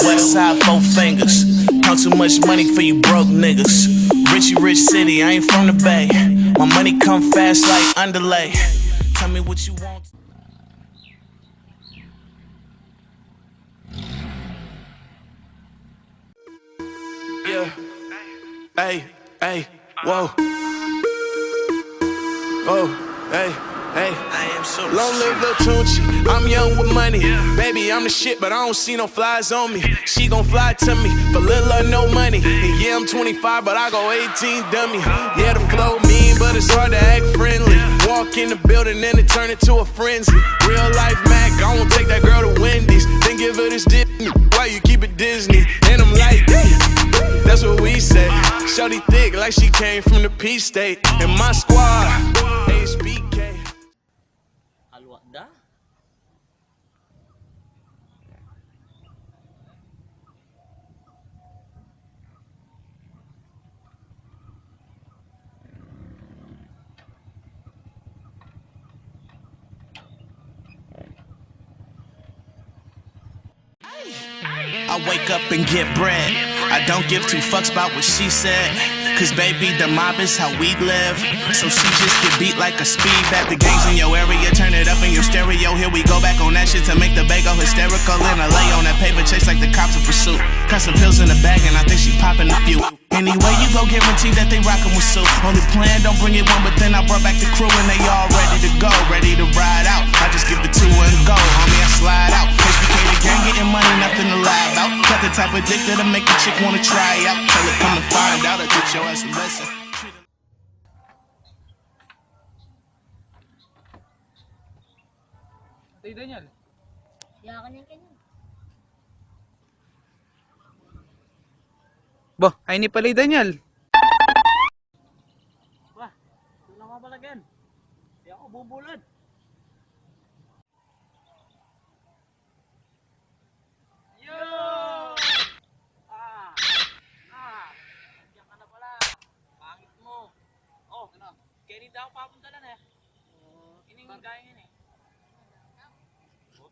West side, four fingers. Count too much money for you broke niggas. Richie rich city, I ain't from the Bay. My money come fast like underlay. Tell me what you want. Yeah. Hey, hey, whoa. Oh, hey, hey. I am so long live Lil Tunchi. I'm young with money. Baby, I'm the shit, but I don't see no flies on me. She gon' fly to me for little or no money. And yeah, I'm 25, but I go 18 dummy. Yeah, the flow mean, but it's hard to act friendly. Walk in the building and it turn into a frenzy. Real life Mac, I won't take that girl to Wendy's. Then give her this dick, why you keep it Disney? And I'm like, that's what we say. Shorty thick like she came from the Peach State. And my squad, HBK. Alwada? I wake up and get bread. I don't give two fucks about what she said. Cause baby, the mob is how we live. So she just get beat like a speed bat. The gangs in your area, turn it up in your stereo. Here we go back on that shit to make the bagel hysterical. And I lay on that paper chase like the cops in pursuit. Got some pills in the bag and I think she popping a few. Anyway, you go guarantee that they rockin' with Sue. Only plan, don't bring it one, but then I brought back the crew and they all ready to go, ready to ride out. I just give the two and go, homie, I slide out. HBK the gang getting money, nothing to lie about. Got the type of dick that'll make a chick wanna try out. Tell it come and find out, I teach your ass a lesson. Tay Daniel. Yakan yan kanyan. Bah, ay ni pala Daniel. Wah, ito lang ako palagyan. Di ako bubulad. Yo! Nandiyan ka na pala. Pangit mo. Oh, ano? Kaya hindi ako papunta lang eh. Ining gaya yun eh.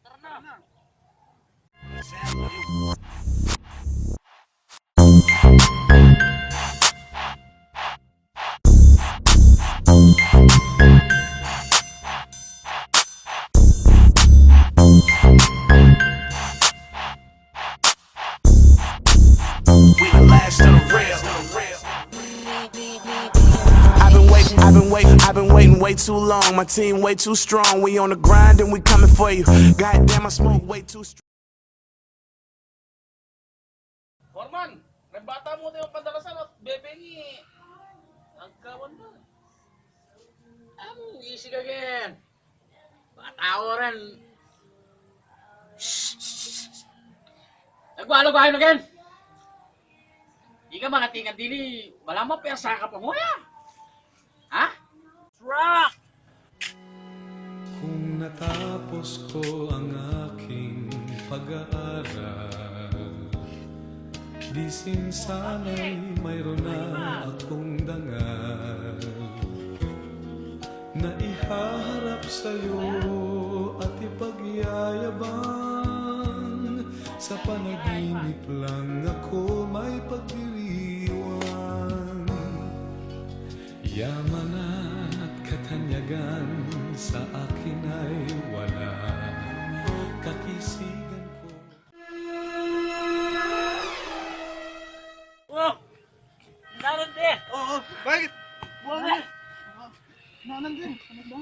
Tara na. We the last of the real. I've been waiting way too long. My team way too strong. We on the grind and we coming for you. Goddamn, I smoke way too strong. Forman, nagbata mo tayo pandalasan at bebengi. Nagkawan ba? Easy ka again. Batawa rin. Nagwalo kayo na again. Di ka makatingan dili. Wala mo persa ka pa mo ya. Ha? Truck! Kung natapos ko ang aking pag-aaral, di sana'y mayroon na akong dangal na ihaharap sa'yo at ipagyayabang. Sa panaginip lang ako may pagdiriwang. Yaman at katanyagan sa akin ay wala. Kakisigan ko. Oh! Nalan din! Oo, bakit? Buwan na! Nanan din. Ano ba?